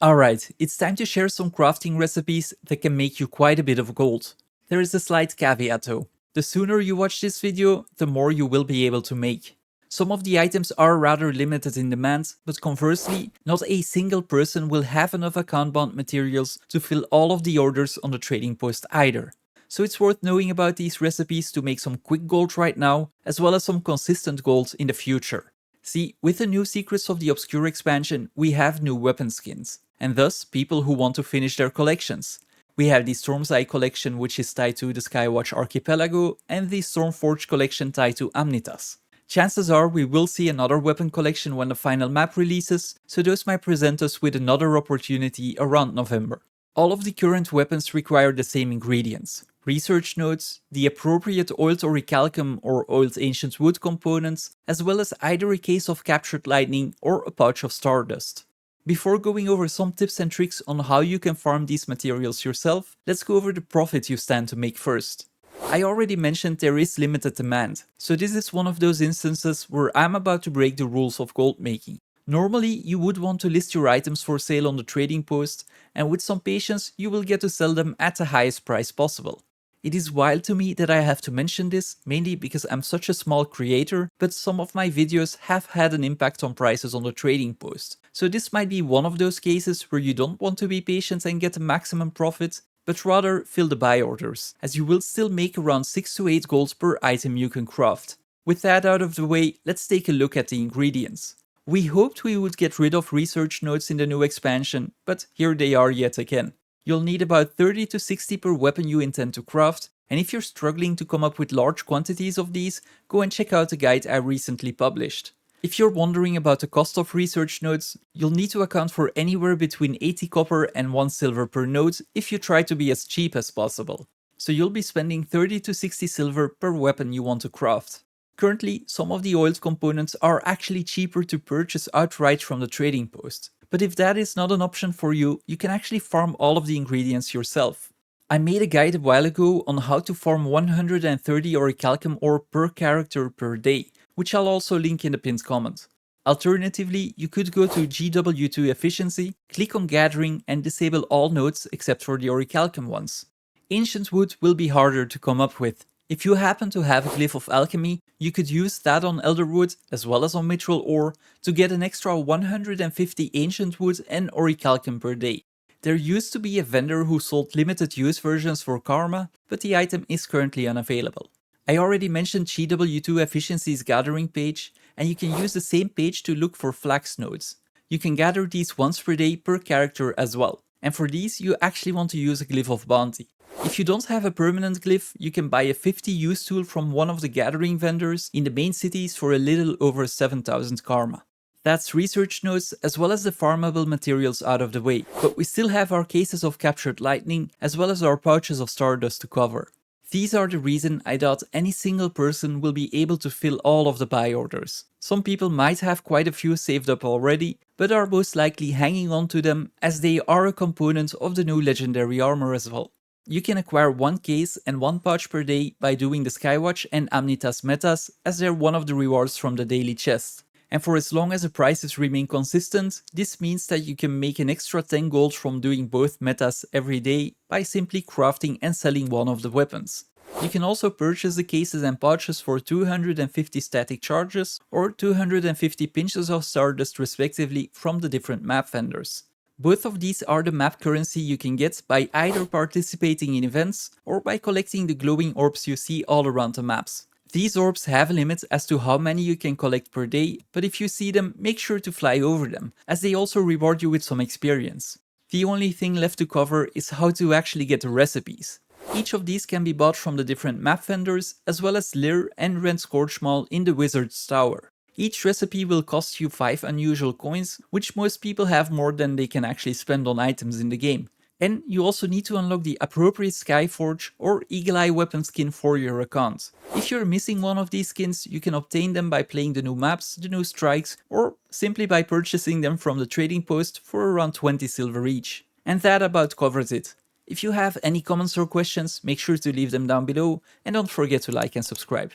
Alright, it's time to share some crafting recipes that can make you quite a bit of gold. There is a slight caveat though. The sooner you watch this video, the more you will be able to make. Some of the items are rather limited in demand, but conversely, not a single person will have enough account bound materials to fill all of the orders on the trading post either. So it's worth knowing about these recipes to make some quick gold right now, as well as some consistent gold in the future. See, with the new Secrets of the Obscure expansion, we have new weapon skins, and thus people who want to finish their collections. We have the Storm's Eye collection, which is tied to the Skywatch Archipelago, and the Stormforge collection tied to Amnitas. Chances are we will see another weapon collection when the final map releases, so those might present us with another opportunity around November. All of the current weapons require the same ingredients: research nodes, the appropriate oiled orichalcum or oiled ancient wood components, as well as either a case of captured lightning or a pouch of Stardust. Before going over some tips and tricks on how you can farm these materials yourself, let's go over the profit you stand to make first. I already mentioned there is limited demand, so this is one of those instances where I'm about to break the rules of gold making. Normally, you would want to list your items for sale on the trading post, and with some patience, you will get to sell them at the highest price possible. It is wild to me that I have to mention this, mainly because I'm such a small creator, but some of my videos have had an impact on prices on the trading post. So this might be one of those cases where you don't want to be patient and get the maximum profit, but rather fill the buy orders, as you will still make around 6 to 8 gold per item you can craft. With that out of the way, let's take a look at the ingredients. We hoped we would get rid of research nodes in the new expansion, but here they are yet again. You'll need about 30 to 60 per weapon you intend to craft, and if you're struggling to come up with large quantities of these, go and check out the guide I recently published. If you're wondering about the cost of research nodes, you'll need to account for anywhere between 80 copper and 1 silver per node if you try to be as cheap as possible. So you'll be spending 30 to 60 silver per weapon you want to craft. Currently, some of the oiled components are actually cheaper to purchase outright from the trading post. But if that is not an option for you, you can actually farm all of the ingredients yourself. I made a guide a while ago on how to farm 130 orichalcum ore per character per day, which I'll also link in the pinned comment. Alternatively, you could go to GW2 efficiency, click on gathering and disable all nodes except for the orichalcum ones. Ancient wood will be harder to come up with. If you happen to have a glyph of alchemy, you could use that on elderwood as well as on mithril ore to get an extra 150 ancient wood and orichalcum per day. There used to be a vendor who sold limited use versions for Karma, but the item is currently unavailable. I already mentioned GW2 Efficiency's gathering page, and you can use the same page to look for flax nodes. You can gather these once per day per character as well, and for these you actually want to use a glyph of bounty. If you don't have a permanent glyph, you can buy a 50 use tool from one of the gathering vendors in the main cities for a little over 7000 karma. That's research nodes as well as the farmable materials out of the way, but we still have our cases of captured lightning as well as our pouches of Stardust to cover. These are the reason I doubt any single person will be able to fill all of the buy orders. Some people might have quite a few saved up already, but are most likely hanging on to them as they are a component of the new Legendary Armor as well. You can acquire 1 case and 1 pouch per day by doing the Skywatch and Amnitas metas, as they're one of the rewards from the daily chest. And for as long as the prices remain consistent, this means that you can make an extra 10 gold from doing both metas every day by simply crafting and selling one of the weapons. You can also purchase the cases and pouches for 250 static charges or 250 pinches of Stardust respectively from the different map vendors. Both of these are the map currency you can get by either participating in events or by collecting the glowing orbs you see all around the maps. These orbs have a limit as to how many you can collect per day, but if you see them, make sure to fly over them, as they also reward you with some experience. The only thing left to cover is how to actually get the recipes. Each of these can be bought from the different map vendors, as well as Lyr and Rent Scourgemaul in the Wizard's Tower. Each recipe will cost you 5 unusual coins, which most people have more than they can actually spend on items in the game. And you also need to unlock the appropriate Skyforge or Eagle Eye weapon skin for your account. If you're missing one of these skins, you can obtain them by playing the new maps, the new strikes, or simply by purchasing them from the trading post for around 20 silver each. And that about covers it. If you have any comments or questions, make sure to leave them down below, and don't forget to like and subscribe.